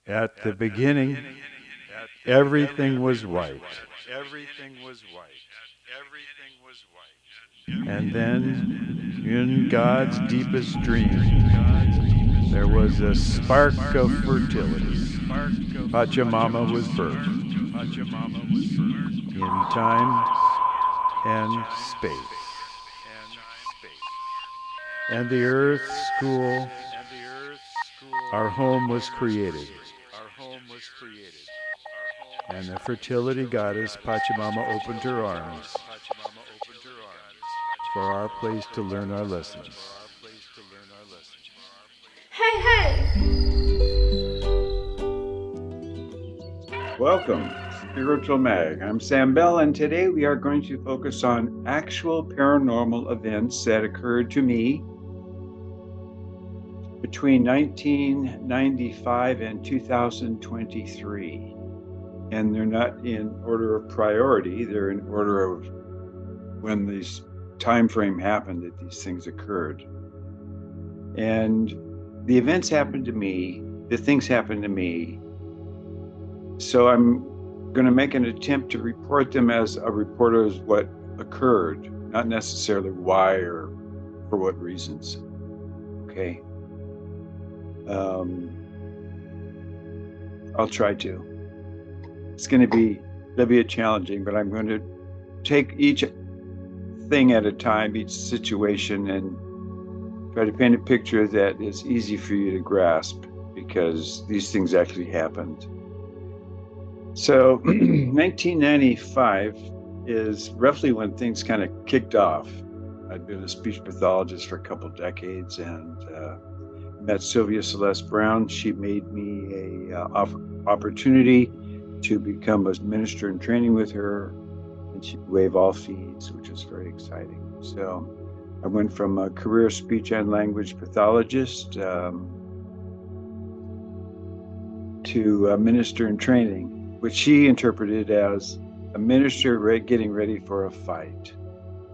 At the beginning, everything was white. And then, in God's deepest dream, there was a spark of fertility. Pachamama was birthed in time and space. And the earth school, our home, was created. And the fertility goddess Pachamama opened her arms for our place to learn our lessons. Hey, hey! Welcome, Spiritual Mag. I'm Sam Bell, and today we are going to focus on actual paranormal events that occurred to me between 1995 and 2023. And they're not in order of priority, they're in order of when this time frame happened that these things occurred. And the events happened to me, the things happened to me. So I'm going to make an attempt to report them as a reporter as what occurred, not necessarily why or for what reasons. Okay. I'll try to. It's going to be a bit challenging, but I'm going to take each thing at a time, each situation, and try to paint a picture that is easy for you to grasp because these things actually happened. So 1995 is roughly when things kind of kicked off. I'd been a speech pathologist for a couple decades and met Sylvia Celeste Brown. She made me a opportunity to become a minister in training with her, and she'd waive all fees, which was very exciting. So I went from a career speech and language pathologist to a minister in training, which she interpreted as a minister getting ready for a fight,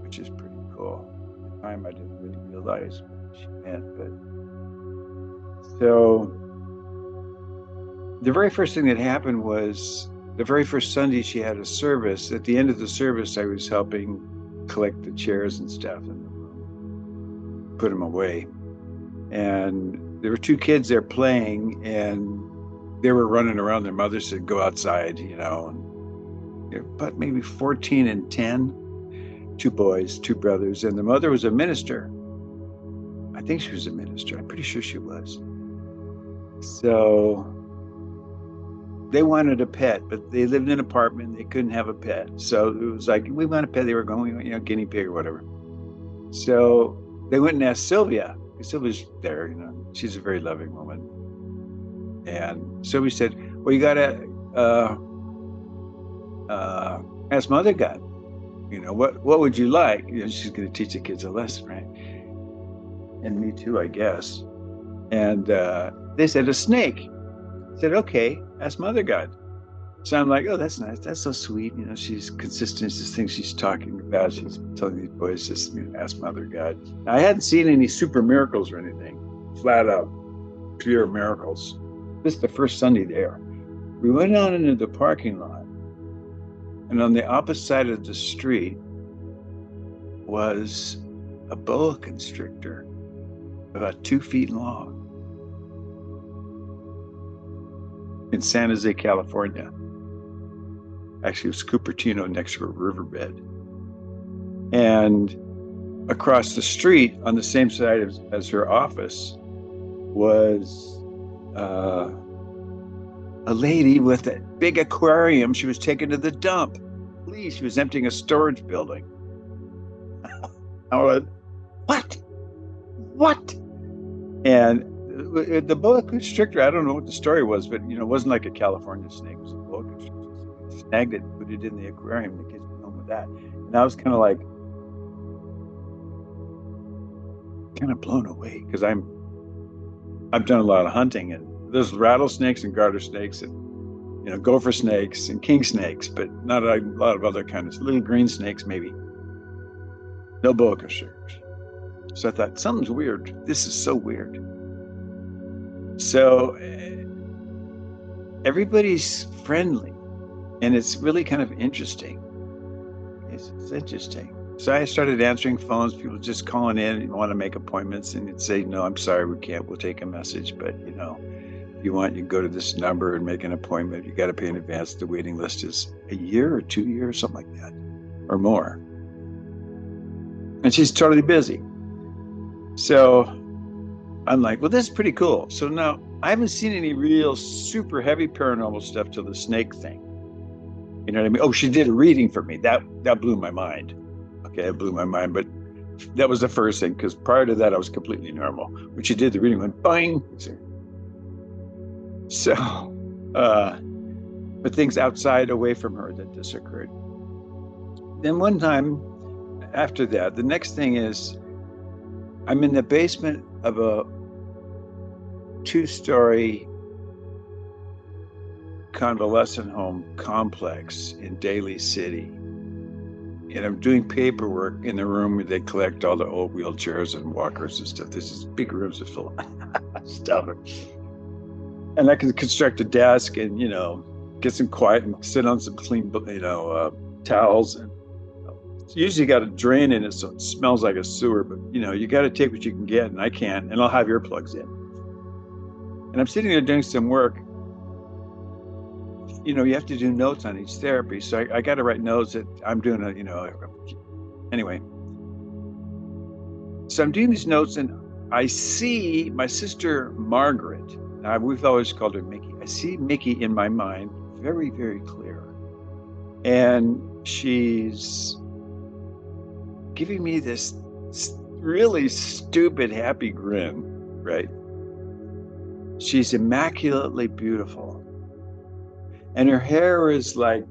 which is pretty cool. At the time, I didn't really realize what she meant, but so the very first thing that happened was the very first Sunday she had a service. At the end of the service, I was helping collect the chairs and stuff and put them away. And there were two kids there playing, and they were running around. Their mother said, go outside, but maybe 14 and 10, two boys, two brothers. And the mother was a minister. I think she was a minister. I'm pretty sure she was. So they wanted a pet, but they lived in an apartment. They couldn't have a pet. So it was like, we want a pet. They were going, guinea pig or whatever. So they went and asked Sylvia. Sylvia's there, she's a very loving woman. And Sylvia said, well, you got to ask Mother God, what would you like? She's going to teach the kids a lesson, right? And me too, I guess. And they said, a snake. I said, okay, ask Mother God. So I'm like, oh, that's nice. That's so sweet. She's consistent. It's this thing she's talking about. She's telling these boys, just ask Mother God. Now, I hadn't seen any super miracles or anything, flat out, pure miracles. This is the first Sunday there. We went out into the parking lot, and on the opposite side of the street was a boa constrictor about 2 feet long in San Jose, California. Actually, it was Cupertino next to a riverbed. And across the street on the same side as her office was a lady with a big aquarium she was taking to the dump. Please, she was emptying a storage building. I went, what? And the boa constrictor, I don't know what the story was, but it wasn't like a California snake. It was a boa constrictor. They snagged it, put it in the aquarium. The kids went home with that. And I was kind of blown away because I've done a lot of hunting, and there's rattlesnakes and garter snakes and gopher snakes and king snakes, but not a lot of other kinds. Little green snakes, maybe. No boa constrictors. So I thought, something's weird. This is so weird. So everybody's friendly, and it's really kind of interesting. It's interesting. So I started answering phones, people just calling in and want to make appointments, and you'd say, no, I'm sorry, we can't. We'll take a message, but if you want, you can go to this number and make an appointment. You got to pay in advance. The waiting list is a year or 2 years, something like that, or more. And she's totally busy. So I'm like, well, this is pretty cool. So now I haven't seen any real super heavy paranormal stuff till the snake thing. You know what I mean? Oh, she did a reading for me. That blew my mind. Okay, it blew my mind. But that was the first thing, because prior to that, I was completely normal. When she did the reading, went bang. So, but things outside, away from her, that this occurred. Then one time after that, the next thing is I'm in the basement of a 2-story convalescent home complex in Daly City. And I'm doing paperwork in the room where they collect all the old wheelchairs and walkers and stuff. There's these big rooms that full of stuff. And I can construct a desk and, get some quiet and sit on some clean, towels. And it's usually got a drain in it, so it smells like a sewer, but you got to take what you can get, and I can't, and I'll have earplugs in. And I'm sitting there doing some work. You have to do notes on each therapy. So I got to write notes that I'm doing anyway. So I'm doing these notes, and I see my sister, Margaret. We've always called her Mickey. I see Mickey in my mind very, very clear. And she's giving me this really stupid, happy grin, right? She's immaculately beautiful. And her hair is like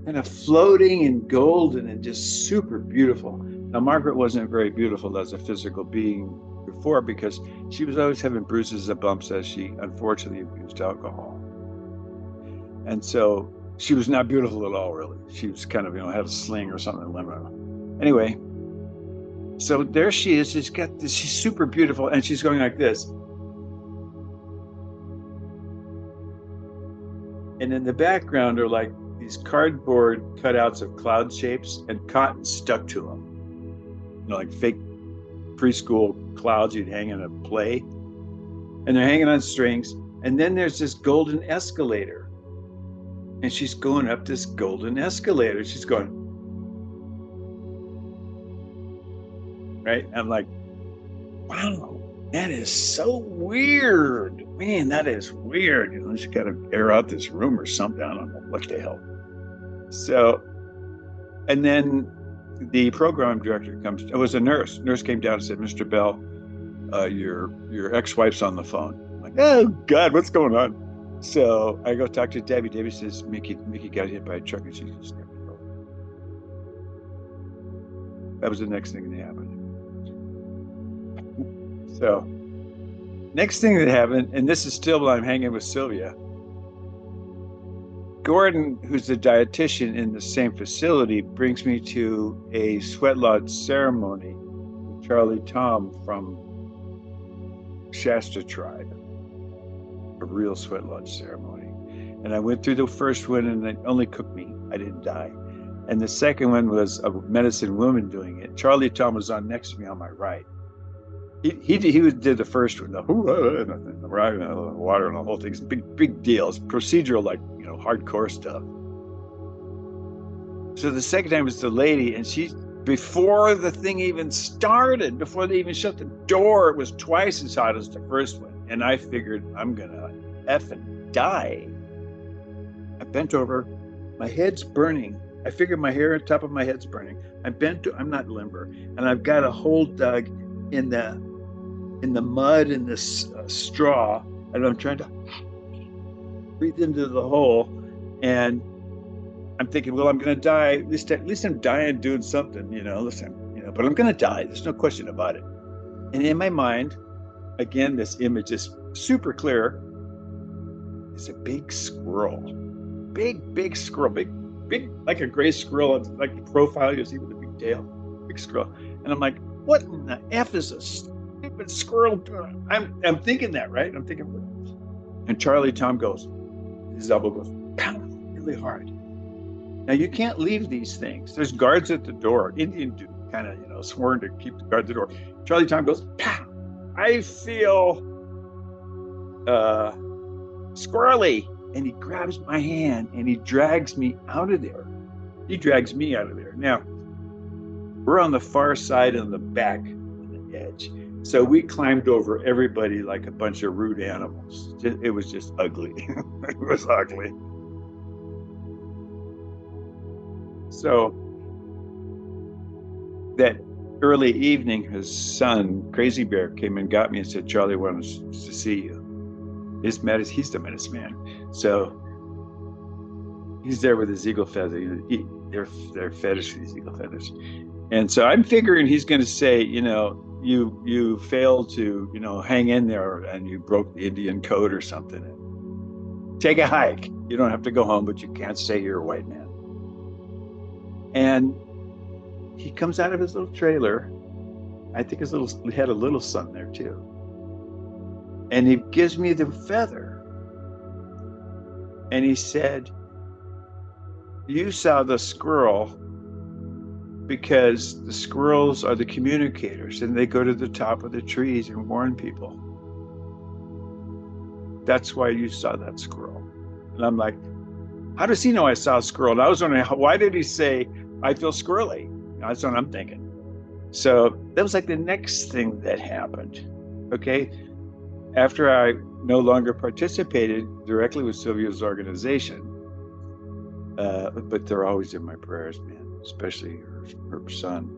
kind of floating and golden and just super beautiful. Now, Margaret wasn't very beautiful as a physical being before, because she was always having bruises and bumps as she unfortunately abused alcohol. And so she was not beautiful at all, really. She was kind of, had a sling or something. Anyway, so there she is. She's super beautiful, and she's going like this. And in the background are like these cardboard cutouts of cloud shapes and cotton stuck to them. Like fake preschool clouds you'd hang in a play. And they're hanging on strings. And then there's this golden escalator. And she's going up this golden escalator. She's going, right? I'm like, wow, that is so weird. Man, that is weird. She got to air out this room or something. I don't know what the hell. So, and then the program director comes. It was a nurse. Nurse came down and said, "Mr. Bell, your ex-wife's on the phone." I'm like, oh God, what's going on? So I go talk to Debbie. Debbie says, Mickey got hit by a truck and she's just never broke. That was the next thing that happened. So, next thing that happened, and this is still while I'm hanging with Sylvia, Gordon, who's the dietitian in the same facility, brings me to a sweat lodge ceremony with Charlie Tom from Shasta Tribe, a real sweat lodge ceremony. And I went through the first one, and it only cooked me. I didn't die. And the second one was a medicine woman doing it. Charlie Tom was on next to me on my right. He did the first one, the water and the whole thing. It's a big deal. It's procedural, like hardcore stuff. So the second time was the lady, and before the thing even started, before they even shut the door, it was twice as hot as the first one. And I figured I'm gonna effing die. I bent over, my head's burning. I figured my hair on top of my head's burning. I'm not limber, and I've got a hole dug in the mud and this straw, and I'm trying to breathe into the hole, and I'm thinking, well, I'm going to die. At least I'm dying doing something, but I'm going to die. There's no question about it. And in my mind, again, this image is super clear. It's a big squirrel, big squirrel, big, like a gray squirrel, like the profile you see with the big tail, big squirrel. And I'm like, what in the F is a stupid squirrel doing? I'm thinking that, right? I'm thinking, and Charlie Tom goes, his elbow goes pow, really hard. Now you can't leave these things. There's guards at the door. Indian dude kind of, sworn to keep the guard at the door. Charlie Tom goes, pow. I feel squirrely. And he grabs my hand and he drags me out of there. He drags me out of there. Now, we're on the far side on the back, on the edge. So we climbed over everybody like a bunch of rude animals. It was just ugly. It was ugly. So that early evening, his son, Crazy Bear, came and got me and said, Charlie wants to see you. He's the medicine man. So he's there with his eagle feather. They're fetish, these eagle feathers. And so I'm figuring he's going to say, you failed to, hang in there and you broke the Indian code or something. Take a hike. You don't have to go home, but you can't stay here, white man. And he comes out of his little trailer. I think he had a little son there too. And he gives me the feather. And he said, you saw the squirrel because the squirrels are the communicators and they go to the top of the trees and warn people. That's why you saw that squirrel. And I'm like, how does he know I saw a squirrel? And I was wondering, why did he say, I feel squirrely? That's what I'm thinking. So that was like the next thing that happened. Okay. After I no longer participated directly with Sylvia's organization, but they're always in my prayers, man, especially her son.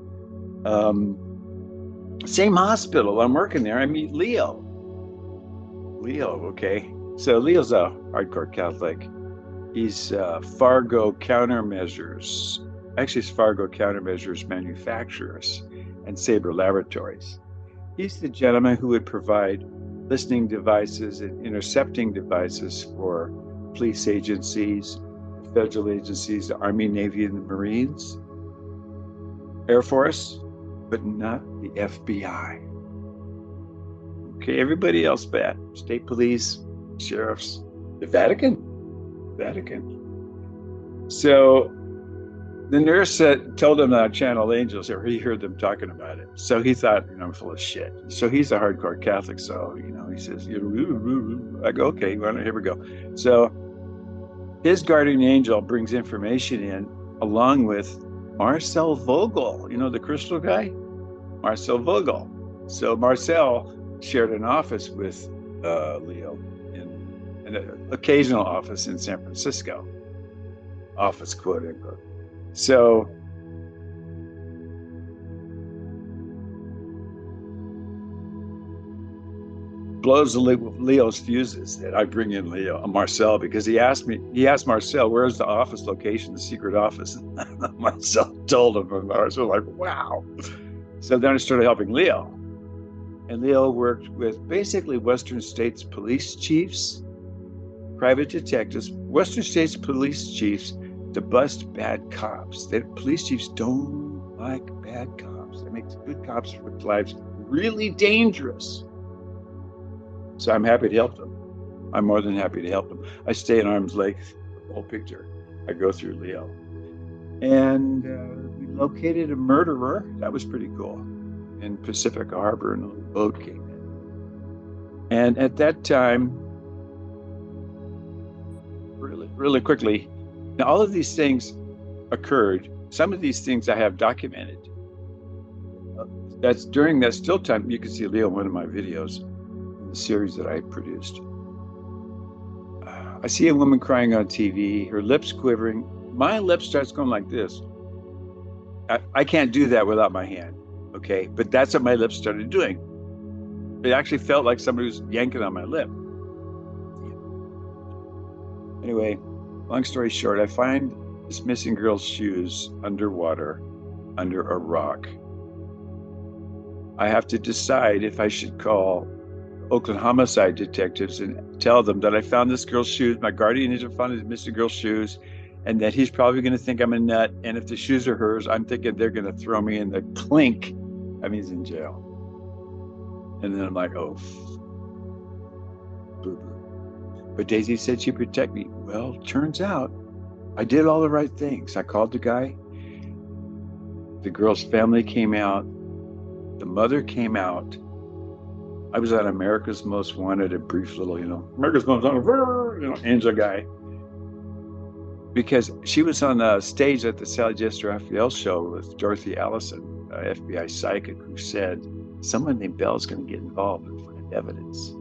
Same hospital, I'm working there. I meet Leo, okay. So Leo's a hardcore Catholic. He's Fargo Countermeasures. Actually, it's Fargo Countermeasures Manufacturers and Sabre Laboratories. He's the gentleman who would provide listening devices and intercepting devices for police agencies, federal agencies, the Army, Navy, and the Marines, Air Force, but not the FBI. Okay, everybody else bad. State police, sheriffs, the Vatican. So the nurse told him that I channeled angels, or he heard them talking about it. So he thought, I'm full of shit. So he's a hardcore Catholic. So, he says, I go, okay, well, here we go. So his guardian angel brings information in along with Marcel Vogel, the crystal guy, Marcel Vogel. So Marcel shared an office with Leo in an occasional office in San Francisco. Office, quote unquote. So blows Leo's fuses that I bring in Marcel, because he asked Marcel, where's the office location, the secret office? Marcel told him, and Marcel was like, wow. So then I started helping Leo. And Leo worked with basically Western States police chiefs, private detectives, Western States police chiefs, to bust bad cops. Police chiefs don't like bad cops. That makes good cops' lives really dangerous. So I'm happy to help them. I'm more than happy to help them. I stay at arm's length, the whole picture. I go through Leo. And we located a murderer. That was pretty cool. In Pacific Harbor, and a little boat came in. And at that time, really, really quickly, now all of these things occurred. Some of these things I have documented. That's during that still time. You can see Leo in one of my videos in the series that I produced. I see a woman crying on TV, her lips quivering. My lip starts going like this. I can't do that without my hand. Okay, but that's what my lips started doing. It actually felt like somebody was yanking on my lip. Anyway, long story short, I find this missing girl's shoes underwater, under a rock. I have to decide if I should call Oakland homicide detectives and tell them that I found this girl's shoes. My guardian angel found this missing girl's shoes, and that he's probably going to think I'm a nut. And if the shoes are hers, I'm thinking they're going to throw me in the clink. I mean, he's in jail. And then I'm like, oh, boo-boo. But Daisy said she'd protect me. Well, turns out I did all the right things. I called the guy. The girl's family came out. The mother came out. I was on America's Most Wanted, a brief little, America's Most Wanted, angel guy. Because she was on the stage at the Sally Jester Raphael show with Dorothy Allison, FBI psychic, who said, someone named Bell is going to get involved and find evidence.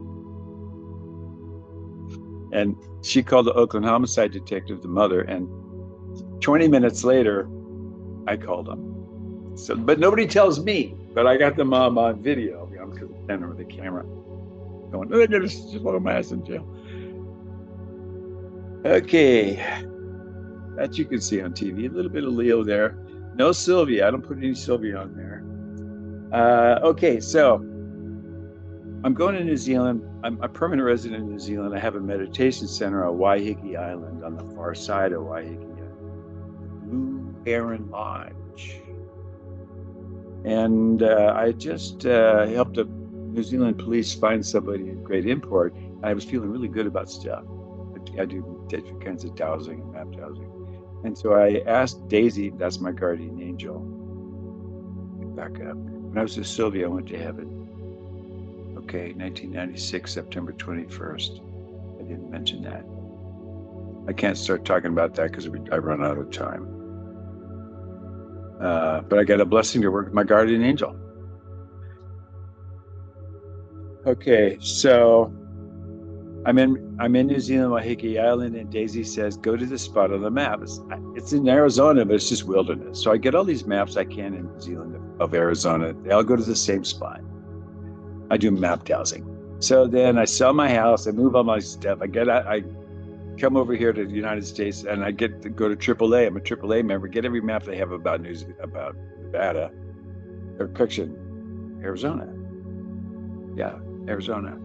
And she called the Oakland homicide detective, the mother, and 20 minutes later, I called him. So, but nobody tells me, but I got the mom on video, because I'm standing with the camera going, they're going to throw my ass in jail. Okay. That you can see on TV. A little bit of Leo there. No Sylvia. I don't put any Sylvia on there. Okay, so I'm going to New Zealand. I'm a permanent resident in New Zealand. I have a meditation center on Waiheke Island on the far side of Waiheke Island, Blue Heron Lodge. And I just helped the New Zealand police find somebody in great import. I was feeling really good about stuff. I do different kinds of dowsing and map dowsing. And so I asked Daisy, that's my guardian angel. Back up. When I was with Sylvia, I went to heaven. Okay, 1996, September 21st. I didn't mention that. I can't start talking about that because I run out of time. But I got a blessing to work with my guardian angel. Okay, so I'm in New Zealand, Waiheke Island, and Daisy says, go to the spot on the map. It's in Arizona, but it's just wilderness. So I get all these maps I can in New Zealand of Arizona. They all go to the same spot. I do map dowsing. So then I sell my house, I move all my stuff. I come over here to the United States, and I get to go to AAA. I'm a AAA member. Get every map they have about Nevada, or correction, Arizona. Yeah, Arizona.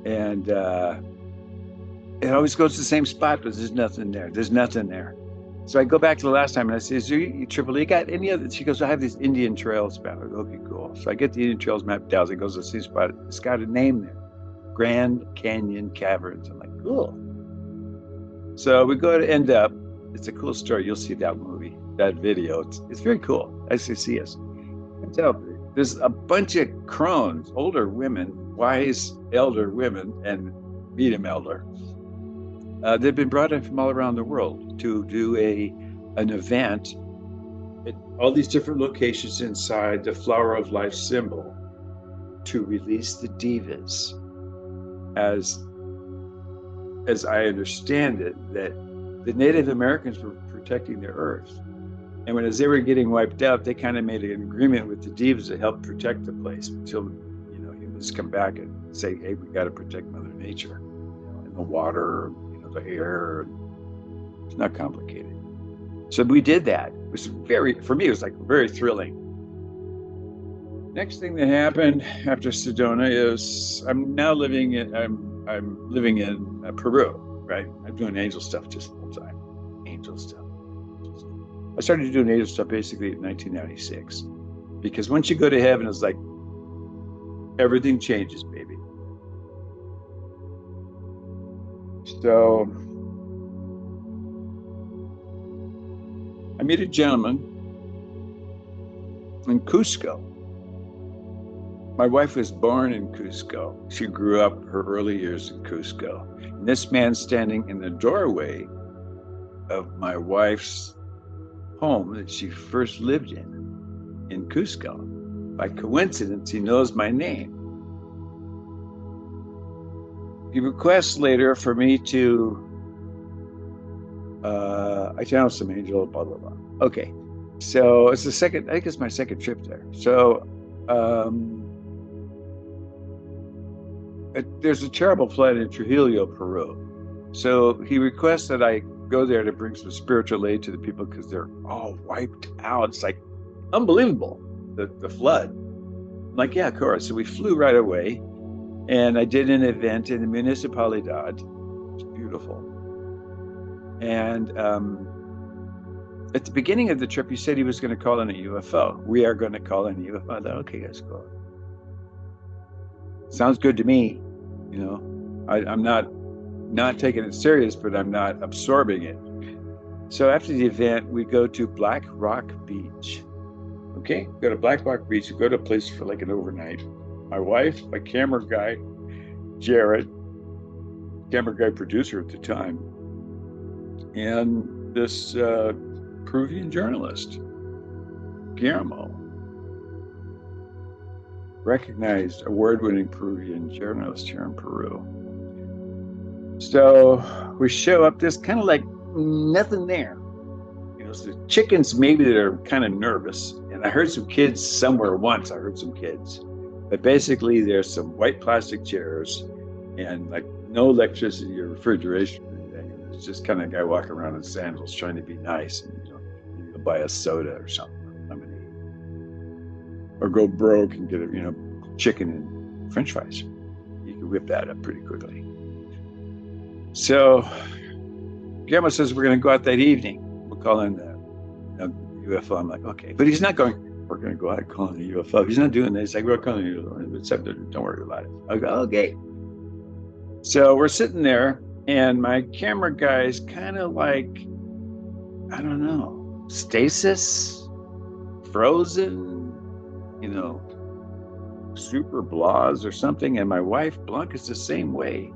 And it always goes to the same spot, but there's nothing there. There's nothing there. So I go back to the last time and I say, is you AAA got any other? She goes, I have these Indian Trails map. I go, okay, cool. So I get the Indian Trails map down. It goes to the same spot. It's got a name there, Grand Canyon Caverns. I'm like, cool. So we go to end up. It's a cool story. You'll see that movie, that video. It's very cool. SCCS. There's a bunch of crones, older women, wise elder women, and medium elder. They've been brought in from all around the world to do an event at all these different locations inside the Flower of Life symbol to release the divas. As I understand it, that the Native Americans were protecting their earth. And as they were getting wiped out, they kind of made an agreement with the divas to help protect the place until, humans come back and say, hey, we got to protect Mother Nature, and the water, the air. It's not complicated. So we did that. It was for me, it was like very thrilling. Next thing that happened after Sedona is I'm living in Peru, right? I'm doing angel stuff just the whole time. Angel stuff. I started doing angel stuff basically in 1996, because once you go to heaven, it's like everything changes, baby. So I meet a gentleman in Cusco. My wife was born in Cusco. She grew up her early years in Cusco. And this man standing in the doorway of my wife's home that she first lived in Cusco. By coincidence, he knows my name. He requests later for me to, I channel some angel, blah, blah, blah. Okay, so it's I think it's my second trip there. So there's a terrible flood in Trujillo, Peru. So he requests that I go there to bring some spiritual aid to the people because they're all wiped out. It's like unbelievable, the flood. I'm like, yeah, of course. So we flew right away, and I did an event in the Municipalidad. It was beautiful. And at the beginning of the trip, he said he was going to call in a UFO. We are going to call in a UFO. I thought, okay, guys, go. Sounds good to me. I'm not not taking it serious, but I'm not absorbing it. So after the event, we go to Black Rock Beach. Okay, go to Black Rock Beach. We go to a place for like an overnight. My wife, my camera guy, Jared, camera guy producer at the time, and this Peruvian journalist, Guillermo, recognized award-winning Peruvian journalist here in Peru. So we show up, there's kind of like nothing there. You know, so the chickens maybe that are kind of nervous. And I heard some kids somewhere once, I heard some kids. But basically there's some white plastic chairs and like no electricity or refrigeration or anything. And it's just kind of a guy walking around in sandals trying to be nice and, you know, buy a soda or something. Or go broke and get a, you know, chicken and French fries. You can whip that up pretty quickly. So Guillermo says we're going to go out that evening. We'll call in the UFO. I'm like, okay, but he's not going. We're going to go out and call in the UFO. He's not doing this. He's like, we're calling the UFO. Except don't worry about it. I go, okay. So we're sitting there, and my camera guy's kind of like, I don't know, stasis, frozen. You know, super blahs or something. And my wife, Blanca's the same way.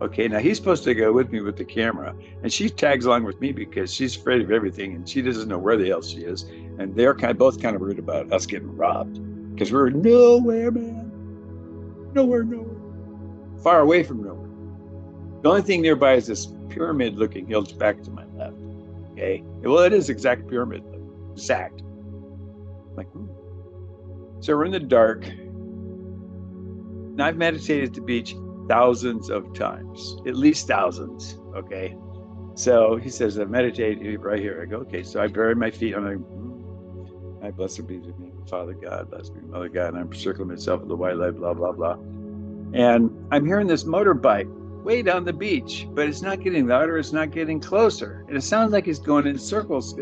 Okay, now he's supposed to go with me with the camera, and she tags along with me because she's afraid of everything and she doesn't know where the hell she is. And they're both kind of worried about us getting robbed because we're nowhere, man. Nowhere. Far away from nowhere. The only thing nearby is this pyramid looking hill back to my left. Okay, well, it is exact pyramid, exact. I'm like, So we're in the dark. Now I've meditated at the beach thousands of times, at least thousands. Okay. So he says, I meditate right here. I go, okay. So I bury my feet. I'm like, I blessed be the name of Father God, blessed be Mother God. And I'm circling myself with the white light, blah, blah, blah. And I'm hearing this motorbike way down the beach, but it's not getting louder. It's not getting closer. And it sounds like he's going in circles.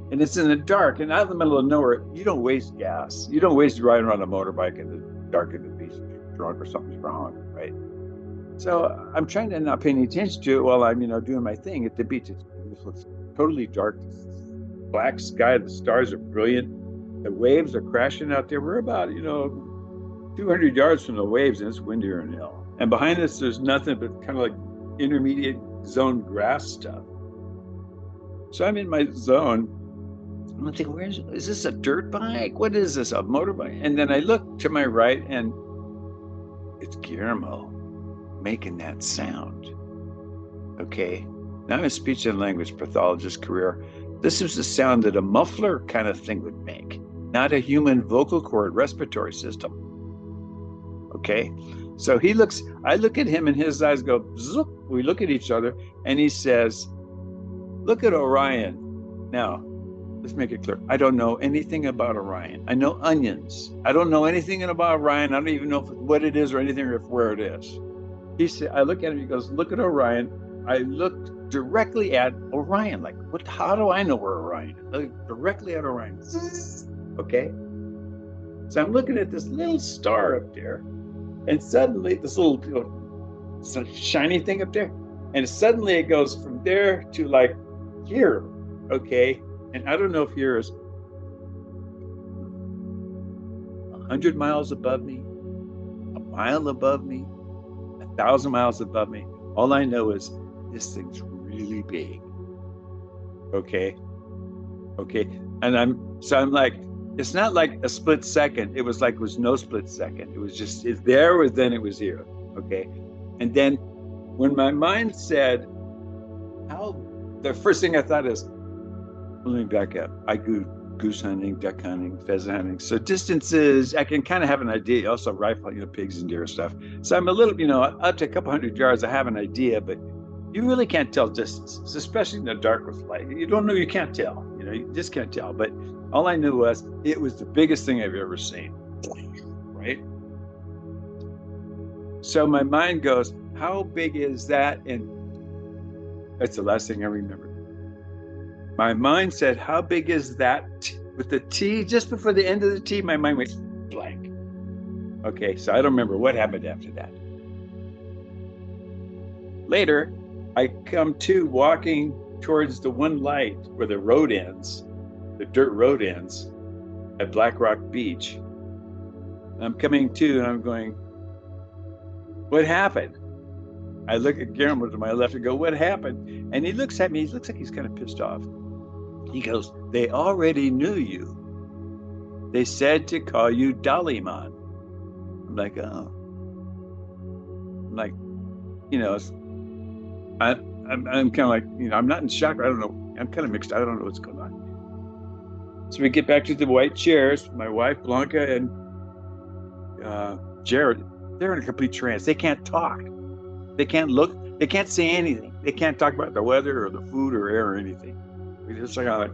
And it's in the dark and out in the middle of nowhere. You don't waste gas. You don't waste riding around a motorbike in the dark of the beach if you're drunk or something's wrong, right? So I'm trying to not pay any attention to it while I'm, doing my thing at the beach. It's totally dark, black sky. The stars are brilliant. The waves are crashing out there. We're about, 200 yards from the waves, and it's windier than hell. And behind us, there's nothing but kind of like intermediate zone grass stuff. So I'm in my zone. I'm thinking, is this a dirt bike? What is this, a motorbike? And then I look to my right, and it's Guillermo making that sound. Okay, now I'm a speech and language pathologist career. This was the sound that a muffler kind of thing would make, not a human vocal cord respiratory system. Okay, so I look at him and his eyes go, zoop. We look at each other and he says, look at Orion. Now, let's make it clear. I don't know anything about Orion. I know onions. I don't know anything about Orion. I don't even know what it is or anything or where it is. He said, I look at him, he goes, look at Orion. I looked directly at Orion. Like, how do I know where Orion is? I look directly at Orion. Okay. So I'm looking at this little star up there. And suddenly this little shiny thing up there. And suddenly it goes from there to like here. Okay. And I don't know if here is 100 miles above me, a mile above me, 1,000 miles above me. All I know is this thing's really big. Okay. And I'm like, it's not like a split second. It was no split second. It was just, then it was here. Okay. And then when my mind said, the first thing I thought is, let me back up. I do goose hunting, duck hunting, pheasant hunting. So distances, I can kind of have an idea. Also rifle, pigs and deer stuff. So I'm a little, up to a couple hundred yards, I have an idea, but you really can't tell distances, especially in the dark with light. You don't know, you can't tell. You just can't tell. But all I knew was it was the biggest thing I've ever seen. Right? So my mind goes, how big is that? And that's the last thing I remember. My mind said, how big is that? With the T, just before the end of the T, my mind went blank. Okay, so I don't remember what happened after that. Later, I come to walking towards the one light where the road ends, the dirt road ends at Black Rock Beach. And I'm coming to and I'm going, what happened? I look at Guillermo to my left and go, what happened? And he looks at me, he looks like he's kind of pissed off. He goes, they already knew you. They said to call you Daliman. I'm like, oh. I'm like, you know, I'm kind of like, you know, I'm not in shock. I don't know. I'm kind of mixed. I don't know what's going on. So we get back to the white chairs. My wife, Blanca, and Jared, they're in a complete trance. They can't talk. They can't look. They can't say anything. They can't talk about the weather or the food or air or anything. We just like,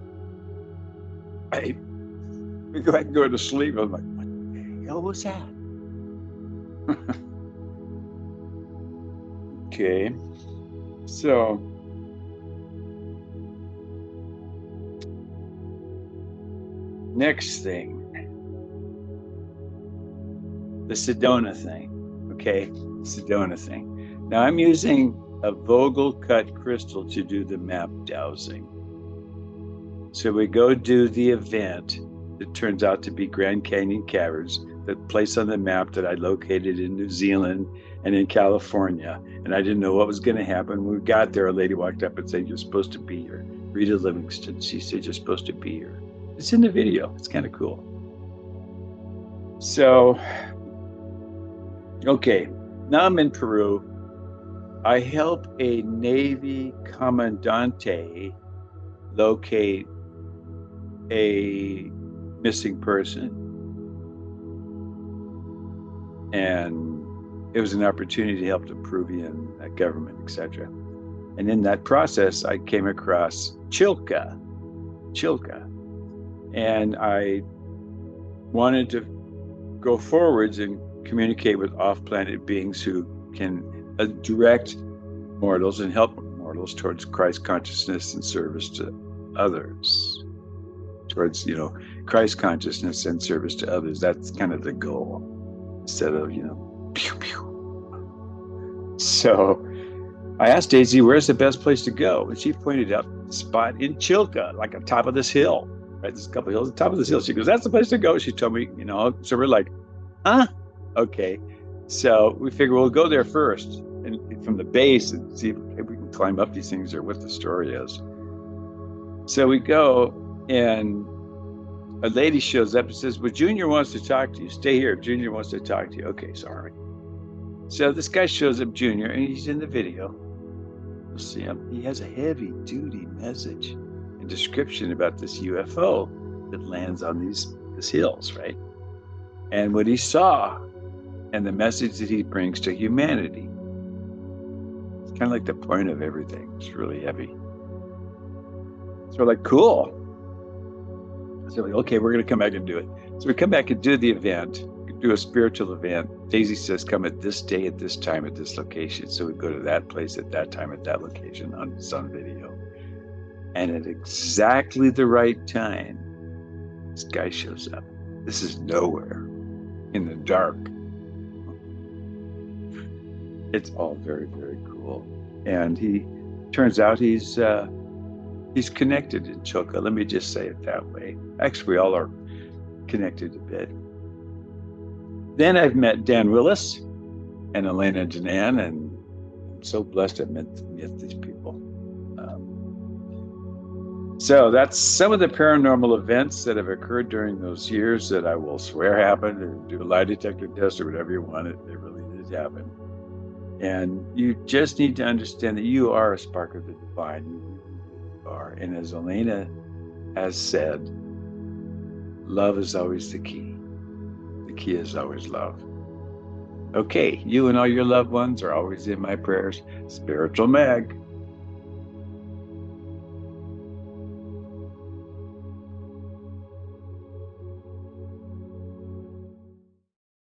we go back and go to sleep. I'm like, what the hell was that? Okay. So next thing, the Sedona thing. Okay, Sedona thing. Now I'm using a Vogel cut crystal to do the map dowsing. So we go do the event that turns out to be Grand Canyon Caverns, the place on the map that I located in New Zealand and in California. And I didn't know what was going to happen. When we got there, a lady walked up and said, you're supposed to be here. Rita Livingston, she said, you're supposed to be here. It's in the video. It's kind of cool. So, okay, now I'm in Peru. I help a Navy Commandante locate a missing person. And it was an opportunity to help the Peruvian government, etc. And in that process, I came across Chilca. And I wanted to go forwards and communicate with off-planet beings who can direct mortals and help mortals towards Christ consciousness and service to others. Towards, you know, Christ consciousness and service to others. That's kind of the goal. Instead of, you know, pew, pew. So I asked Daisy, where's the best place to go? And she pointed out the spot in Chilca, like on top of this hill, right? There's a couple of hills on top of this hill. She goes, that's the place to go. She told me, you know, so we're like, huh? Okay. So we figure we'll go there first and from the base and see if we can climb up these things or what the story is. So we go and a lady shows up and says, well, Junior wants to talk to you. Stay here. Junior wants to talk to you. Okay, sorry. So this guy shows up, Junior, and he's in the video. You'll see him. He has a heavy-duty message and description about this UFO that lands on these hills, right? And what he saw and the message that he brings to humanity. It's kind of like the point of everything. It's really heavy. So we're like, cool. So we're like, okay, we're going to come back and do it. So we come back and do the event, do a spiritual event. Daisy says, come at this day, at this time, at this location. So we go to that place at that time, at that location on some video. And at exactly the right time, this guy shows up. This is nowhere in the dark. It's all very, very cool. And he turns out he's connected in Chilca. Let me just say it that way. Actually, we all are connected a bit. Then I've met Dan Willis and Elena Janan, and I'm so blessed I've met these people. So that's some of the paranormal events that have occurred during those years that I will swear happened, or do a lie detector test or whatever you want. It really did happen. And you just need to understand that you are a spark of the divine. You are. And as Elena has said, love is always the key. The key is always love. Okay, you and all your loved ones are always in my prayers. Spiritual Meg.